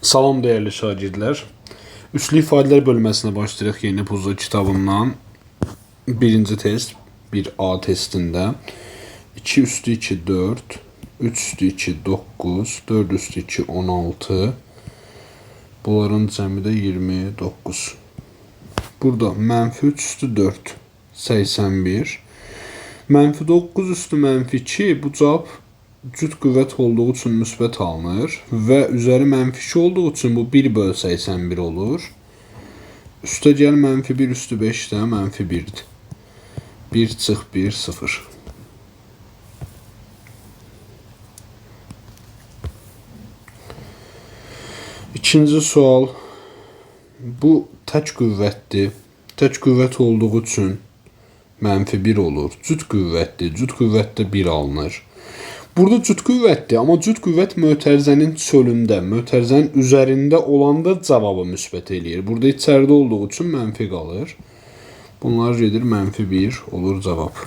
Salam değerli şagirdlər. Üslü ifadelər bölməsinə başlayırıq yeni Puzzle kitabından. Birinci test 1A testində 2 üstü 2 4, 3 üstü 2 9, 4 üstü 2 16. Bunların cəmi də 29. Burada mənfi 3 üstü 4 81. Mənfi 9 üstü mənfi 2 bu cavab cüt qüvvət olduğu üçün müsbət alınır və üzəri mənfi 2 olduğu üçün bu 1 bölü 81 olur. Üstə gəl mənfi 1 üstü 5 də mənfi 1'dir. 1 çıx 1 0. İkinci sual. Bu tək qüvvətdir. Tək qüvvət olduğu üçün mənfi 1 olur. Cüt qüvvətdir. Cüt qüvvətdə 1 alınır. Burada cüt qüvvətdir, amma cüt qüvvət mötərizənin çölündə, mötərizənin üzərində olanda cavabı müsbət eləyir. Burada içəridə olduğu üçün mənfi qalır. Bunlar gedir mənfi 1 olur cavab.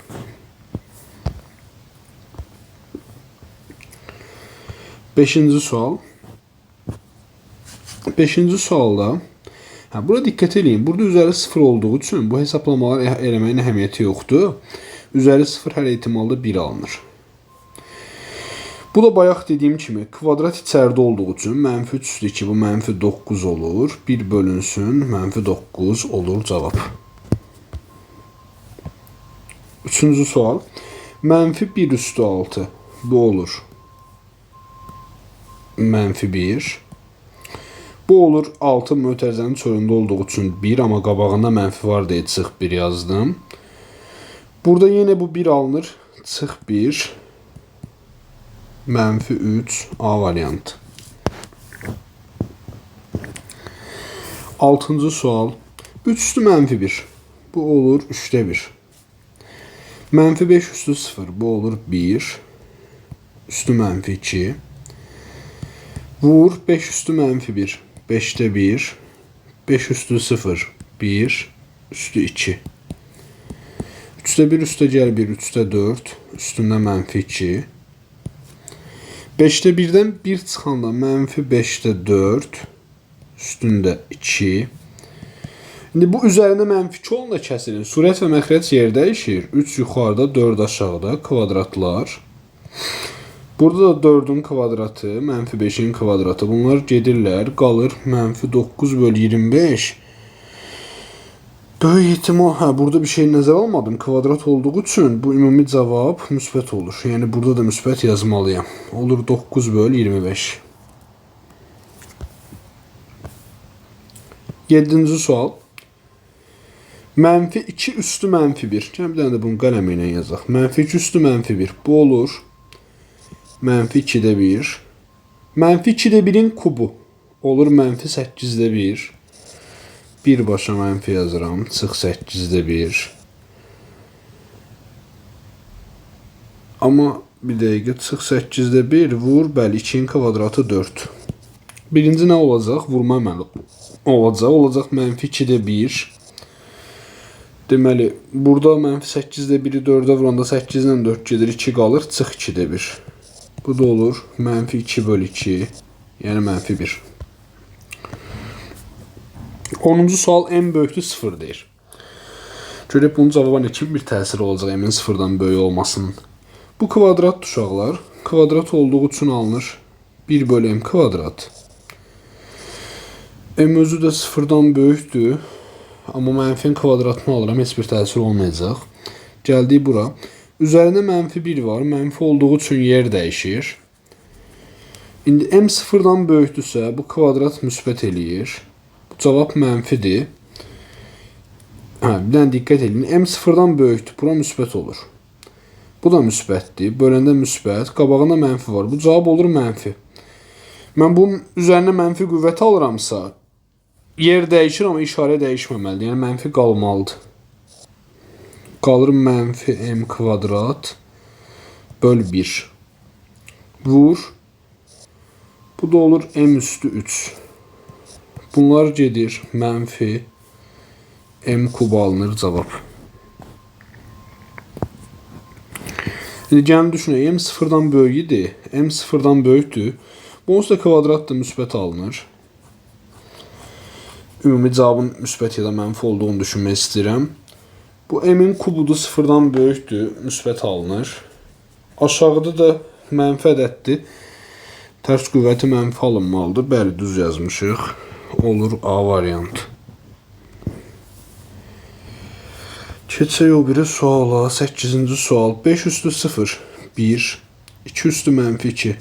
Beşinci sual. Beşinci sualda burada diqqət edin. Burada üzəri 0 olduğu üçün bu hesablamalar eləməyin əhəmiyyəti yoxdur. Üzəri 0 hər ehtimalda 1 alınır. Bu da bayaq dediyim kimi kvadrat içəridə olduğu üçün mənfi 3 üstü 2 bu mənfi 9 olur. 1 bölünsün mənfi 9 olur cavab. Üçüncü sual. Mənfi 1 üstü 6 bu olur. Mənfi 1. Bu olur 6 mötərizənin çölündə olduğu üçün 1 amma qabağında mənfi var deyə çıx 1 yazdım. Burada yenə bu 1 alınır. Çıx 1. Mənfi 3 A variantı. Altıncı sual. 3 üstü mənfi 1. Bu olur 3'te 1. Mənfi 5 üstü 0. Bu olur 1. Üstü mənfi 2. Vur 5 üstü mənfi 1. 5'te 1. 5 üstü 0. 1. Üstü 2. 3'te 1 üstə gəl 1. 3'te 4. Üstündə mənfi 2. 5'te 1'dən 1 çıxanda mənfi 5'te 4. Üstündə 2. İndi bu üzərində mənfi 2 olanda kəsilir. Surət və məxrəc yer dəyişir. 3 yuxarıda 4 aşağıda kvadratlar. Burada da 4'ün kvadratı, mənfi 5'in kvadratı. Bunlar gedirlər. Qalır mənfi 9 bölü 25. Böyük ihtimal, burada bir şey nəzərə almadım. Kvadrat olduğu üçün bu ümumi cavab müsbət olur. Yəni burada da müsbət yazmalıyam. Olur 9 bölü 25. 7. sual. Mənfi 2 üstü mənfi 1. Bir dənə də bunu qələm ilə yazaq. Mənfi 2 üstü mənfi 1. Bu olur. Mənfi 2'de 1. Mənfi 2'de 1'in kubu. Olur mənfi 8'de 1. Birbaşa mənfi yazıram. Çıx 8'de 1. Amma bir dəqiqə çıx 8'de 1 vur. Bəli 2'nin kvadratı 4. Birinci nə olacaq? Vurma əməli olacaq. Olacaq mənfi 2'de 1. Deməli burada mənfi 8'de 1'i 4'e vuranda 8'den 4 gedir. 2 qalır. Çıx 2'de 1. Bu da olur. Mənfi 2 bölü 2. Yəni mənfi 1. 10. sual en böyükdür 0 deyir. Görək bunun cavaba nə kimi bir təsiri olacaq m-in 0'dan böyük olmasının. Bu kvadrat uşaqlar. Kvadrat olduğu üçün alınır. 1 bölü m kvadrat. M özü də 0'dan böyükdür. Amma mənfinin kvadratını alıram. Heç bir təsir olmayacaq. Gəldik bura. Üzərində mənfi 1 var. Mənfi olduğu üçün yer dəyişir. İndi m 0'dan böyükdürsə bu kvadrat müsbət eləyir. Cavab mənfidir. Bir dənə diqqət edin. M 0'dan böyükdür. Bura müsbət olur. Bu da müsbətdir. Böləndə müsbət. Qabağında mənfi var. Bu cavab olur mənfi. Mən bunun üzərinə mənfi qüvvət alıramsa yer dəyişir amma işarə dəyişməməlidir. Yəni mənfi qalmalıdır. Qalır mənfi m kvadrat böl 1. Vur. Bu da olur m üstü 3. Bunlar gedir mənfi m kub alınır cavab. Gəlin düşünək, m 0'dan böyük idi, m 0'dan böyükdür. Bu onsuz da kvadrat da müsbət alınır. ümumi cavabın müsbət ya da mənfi olduğunu düşünmək istəyirəm. Bu m-in kubudur, sıfırdan böyükdür, müsbət alınır. Aşağıda da mənfi ədəddir. Tərs qüvvəti mənfi alınmalıdır. Bəli, düz yazmışıq. Olur A variantı. Keçək o biri suala. 8-ci sual. 5 üstü 0, 1. 2 üstü mənfi 2.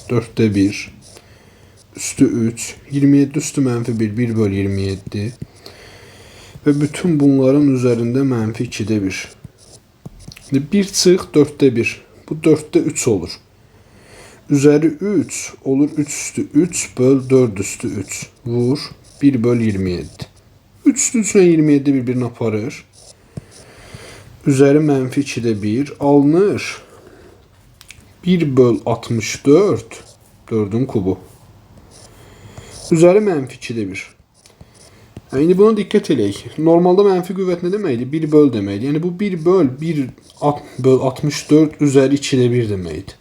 4'te 1. Üstü 3. 27 üstü mənfi 1. 1 bölü 27. Ve bütün bunların üzerinde mənfi 2'de 1. 1 çıx 4'te 1. Bu 4'te 3 olur. Üzeri 3 olur 3 üstü 3 böl 4 üstü 3. Vur 1 böl 27. 3 üstü 3 ile 27 birbirini aparır. Üzeri mənfi 2'de 1 alınır. 1 böl 64 4'ün kubu. Üzeri mənfi 2'de 1. Yani buna dikkat edək. Normalde mənfi qüvvət nə deməkdir? 1 böl deməkdir. Yəni bu 1 böl 1 böl 64 üzeri 2'de 1 deməkdir.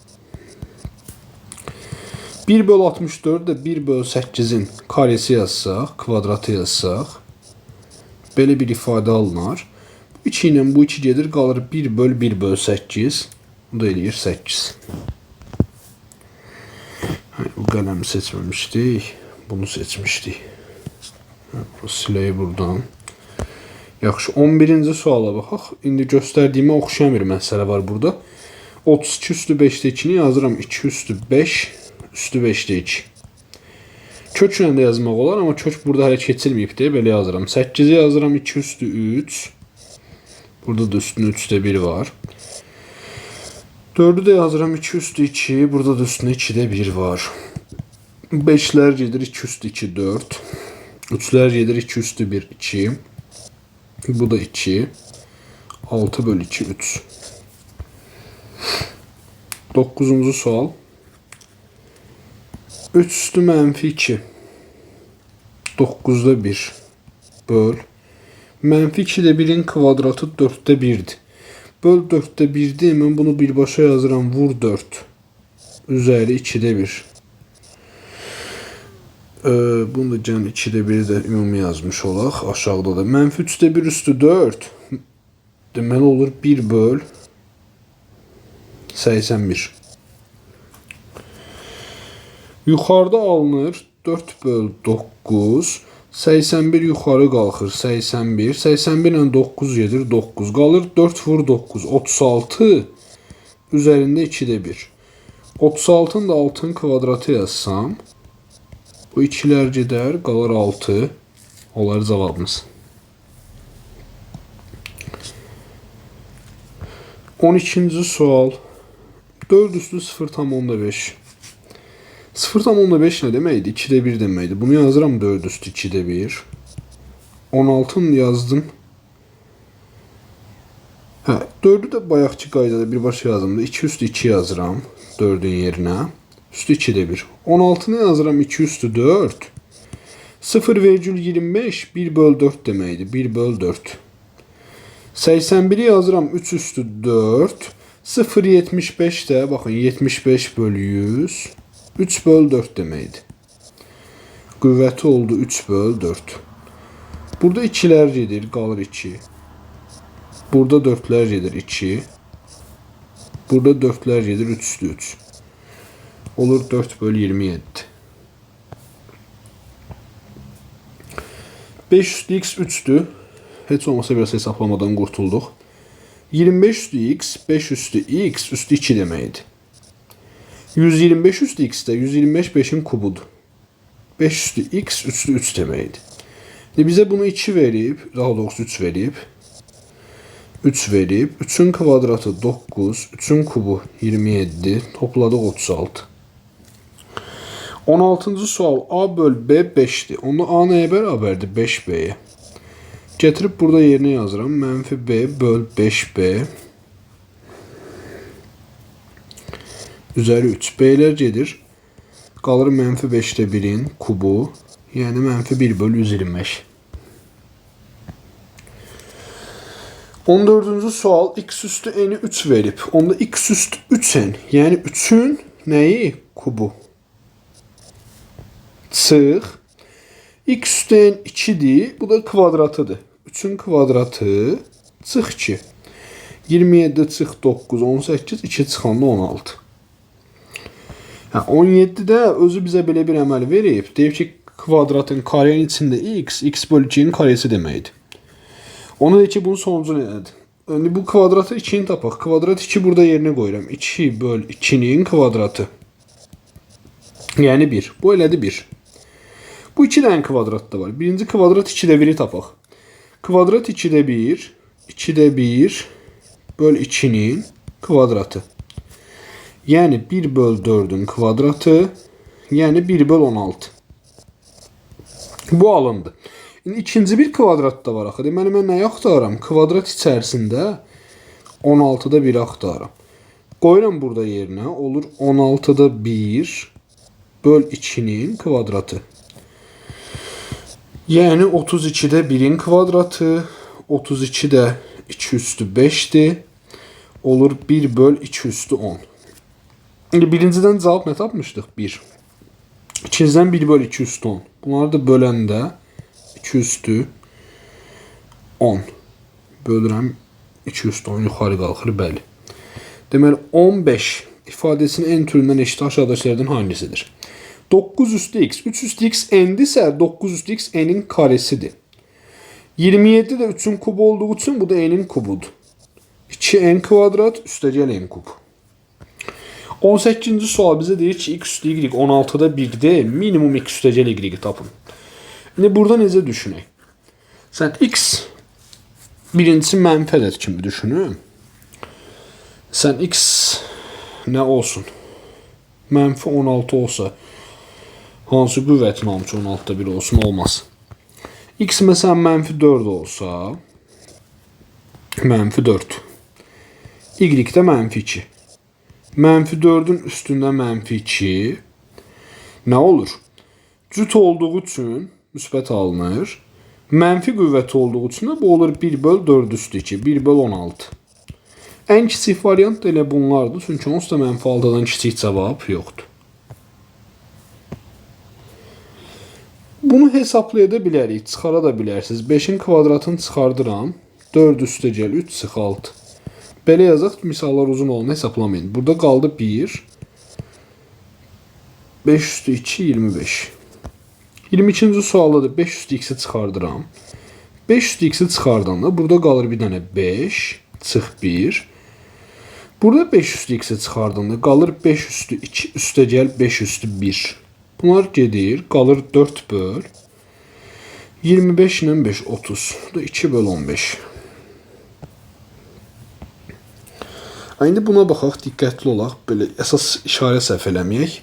1 böl 64 de 1 böl 8'in karesi yazsaq, kvadratı yazsaq, belə bir ifadə alınar. Bu 2 ilə bu 2 gedir, qalır 1 böl 1 böl 8. Bu da eləyir 8. Bu qələmi seçməmişdik. Bunu seçmişdik. Siləyik buradan. Yaxşı, 11-ci suala baxaq. İndi göstərdiyimə oxşayan bir məsələ var burada. 32 üstü 5'te 2'ni yazıram. 2 üstü 5 üstü 5'te 2. Köklə də yazmaq olar, amma kök burada hələ keçilməyib deyə belə yazıram. 8'i yazıram 2 üstü 3. Burada da üstünə 3'te 1 var. 4'ü de yazıram 2 üstü 2. Burada da üstünə 2'de 1 var. 5'ler gedir 2 üstü 2 4. 3'ler gedir 2 üstü 1 2. Bu da 2. 6 bölü 2 3. 9. sual. 3 üstü mənfi 2. 9'da 1 böl. Mənfi 2'de 1'in kvadratı 4'te 1'dir. Böl 4'te 1'dir. Mən bunu birbaşa yazıram. Vur 4. Üzeri 2'de 1. Bunu da can 2'de 1'i də ümumi yazmış olaq. Aşağıda da. Mənfi 3'te 1 üstü 4. Deməli olur 1 böl 81. Yuxarıda alınır 4 böl 9. 81 yuxarı qalxır 81. 81 ilə 9 gedir 9. Qalır 4 vur 9. 36 üzərində 2'de 1. 36'ın da 6'ın kvadratı yazsam. Bu 2'ler gedər, qalır 6. Olar cavabımız. 12. sual. 4 üstü 0,5. 0,5 ne deməkdir? 2'de 1 deməkdir. Bunu yazıram 4 üstü 2'de 1. 16'ını yazdım. 4'ü de bayaqçı qaydada birbaşa yazdım da 2 üstü 2 yazıram 4'ün yerine. Üstü 2'de 1. 16'nı yazıram 2 üstü 4. 0,25 1 böl 4 deməkdir. 1 böl 4. 81'i yazıram 3 üstü 4. 0,75 de bakın 75 bölü 100. 3 böl 4 deməkdir. Qüvvəti oldu 3 böl 4. Burada 2'ler gedir, qalır 2. Burada 4'ler gedir 2. Burada 4'ler gedir 3 üstü 3. Olur 4 bölü 27. 5 üstü x 3'tü. Heç olmasa biraz hesaplamadan qurtulduq. 25 üstü x, 5 üstü x üstü 2 deməkdir. 125 üstü x de 125 5'in kubudur. 5 üstü x üstü 3 deməkdir. Bize bunu 2 verib, daha doğrusu 3 verib. 3 verib. 3'ün kvadratı 9, 3'ün kubu 27, topladıq 36. 16. sual. A böl B 5'dir. Onda A nəyə bərabərdir? 5B'ye. Getirib burada yerine yazıram. Mənfi B böl 5B. Üzeri 3. B'ler gedir. Qalır mənfi 5'te 1'in kubu. Yəni mənfi 1 böl 125. 14. sual. X üstü n'i 3 verib. Onda x üstü 3n. Yəni 3'ün nəyi? Kubu. Çıx. X üstü n 2'dir. Bu da kvadratıdır. 3'ün kvadratı çıx 2. 27 çıx 9, 18, 2 çıxanda 16. 17-də özü bizə belə bir əməl verib. Deyib ki, kvadratın karenin içində x bölü 2'nin karesi deməkdir. Onu deyir ki, bunun sonucu nədir? Yəni, bu kvadratı 2'ni tapaq. Kvadrat 2 burada yerinə qoyuram. 2 bölü 2'nin kvadratı. Yəni 1. Bu elədir 1. Bu 2 dənə kvadrat da var. Birinci kvadrat 2'də 1'i tapaq. Kvadrat 2'də 1, 2'də 1 bölü 2'nin kvadratı. Yəni 1 bölü 4'ün kvadratı. Yəni 1 bölü 16. Bu alındı. İndi ikinci bir kvadrat da var axı. Deməli mən nəyi axtarıram? Kvadrat içərisində 16'da 1 axtarıram. Qoyuram burada yerinə. Olur 16'da 1 böl 2'nin kvadratı. Yəni 32'də 1'in kvadratı. 32'də 2 üstü 5'dir. Olur 1 böl 2 üstü 10. İndi birincidən cavab nə tapmışdıq? 1. İkinciden 1 böl 2 üstü 10. Bunları da böləndə 2 üstü 10. Bölürəm 2 üstü 10 yuxarı qalxır, bəli. Deməli 15 ifadəsinin en türündən eşit aşağıdakilərdən hangisidir? 9 üstü x. 3 üstü x n'dirsə 9 üstü x n'in karesidir. 27 de 3'ün kubu olduğu için bu da n'in kubudur. 2n kvadrat üstəgəl n kub. 18-ci sual bizə deyir ki, x üstü y 16'da 1'də minimum x üstəgəl y tapın. İndi burada necə düşünək? Sən x birincisi mənfi ədəd kimi düşünün. Sən x nə olsun? Mənfi 16 olsa hansı qüvvətin hamısı 16'da 1 olsun? Olmaz. X məsələn mənfi 4 olsa mənfi 4. Y də mənfi 2. Mənfi 4'ün üstündə mənfi 2 nə olur? Cüt olduğu üçün müsbət alınır. Mənfi qüvvəti olduğu üçün də bu olur 1 böl 4 üstü 2. 1 böl 16. Ən kiçik variant da elə bunlardır. Çünki onsuz da mənfi 6'dan kiçik cavab yoxdur. Bunu hesablaya da bilərik. Çıxara da bilərsiniz. 5'in kvadratını çıxardıram. 4 üstəgəl 3 çıx 6. Belə yazaq, misallar uzun olma hesaplamayın. Burada qaldı 1. 5 üstü 2, 25. 22-ci sualda da 5 üstü x'i çıxardıram. 5 üstü x'i çıxardanda burada qalır bir dənə 5 çıx 1. Burada 5 üstü x'i çıxardanda qalır 5 üstü 2 üstəgəl 5 üstü 1. Bunlar gedir, qalır 4 böl 25 ilə 5 30. Bu da 2 böl 15. İndi buna baxaq, diqqətli olaq. Belə əsas işarə səhv eləməyək.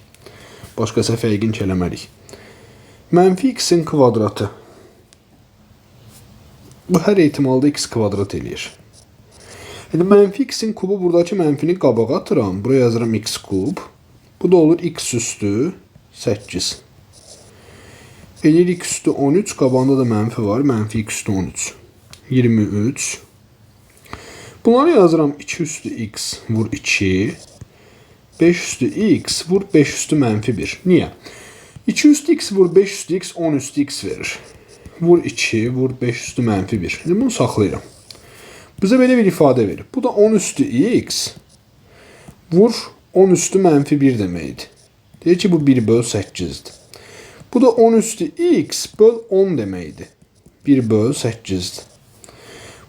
Başqa səhv yəqin ki eləmərik. Mənfi x'in kvadratı. Bu hər ehtimalda x kvadrat eləyir. İndi mənfi x'in kubu buradakı mənfini qabağa atıram. Buraya yazıram x kub. Bu da olur x üstü 8. Eləyir x üstü 13. Qabağında da mənfi var. Mənfi x üstü 13. 23. Bunları yazıram 2 üstü x vur 2. 5 üstü x vur 5 üstü mənfi 1. Niyə? 2 üstü x vur 5 üstü x 10 üstü x verir. Vur 2 vur 5 üstü mənfi 1. Şimdi bunu saxlayıram. Bizə belə bir ifadə verir. Bu da 10 üstü x vur 10 üstü mənfi 1 deməkdir. Deyir ki bu 1 böl 8'dir. Bu da 10 üstü x böl 10 deməkdir. 1 böl 8'dir.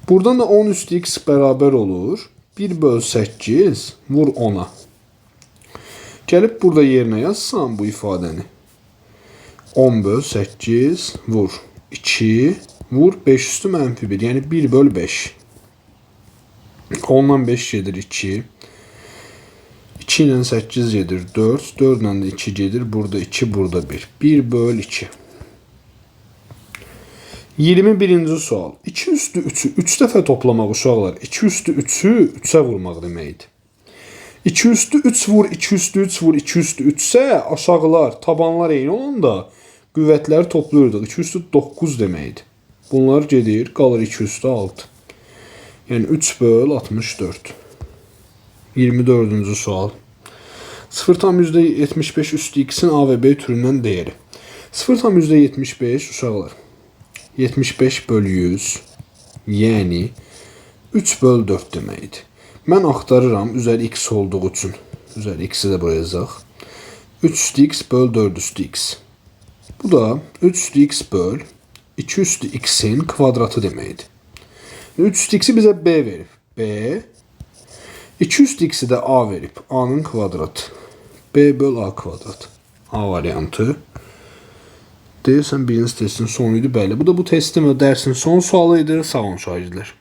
Buradan da 10 üstü x bərabər olur. 1 böl 8 vur 10'a. Gəlib burada yerinə yazsam bu ifadəni. 10 böl 8 vur 2 vur 5 üstü mənfi 1. Yəni 1 böl 5. 10'dan 5 gedir 2. 2 ilə 8 gedir 4. 4 ilə də 2 gedir. Burada 2, burada 1. 1 böl 2. 21. sual. 2 üstü 3'ü 3 dəfə toplamaq uşaqlar. 2 üstü 3'ü 3'ə vurmaq deməkdir. 2 üstü 3 vur 2 üstü 3 vur 2 üstü 3 ise aşağılar tabanlar eyni olanda qüvvətləri toplayırdıq. 2 üstü 9 deməkdir. Bunlar gedir qalır 2 üstü 6. Yəni 3 böl 64. 24. sual. 0,75 üstü x'in A ve B türündən değeri. 0,75 uşaqlar. 75 bölü 100, yəni 3 bölü 4 deməkdir. Mən axtarıram üzəri x olduğu üçün. Üzəri x'i də buraya yazaq. 3 üstü x bölü 4 üstü x. Bu da 3 üstü x böl 2 üstü x'in kvadratı deməkdir. 3 üstü x'i bizə b verib. B. 2 üstü x'i də a verib. A'nın kvadratı. B böl a kvadrat. A variantı. Deyirsən birinci testin sonuydu. Bəli. Bu da bu testin və dərsin son sualı idi. Sağ olun şagirdlər.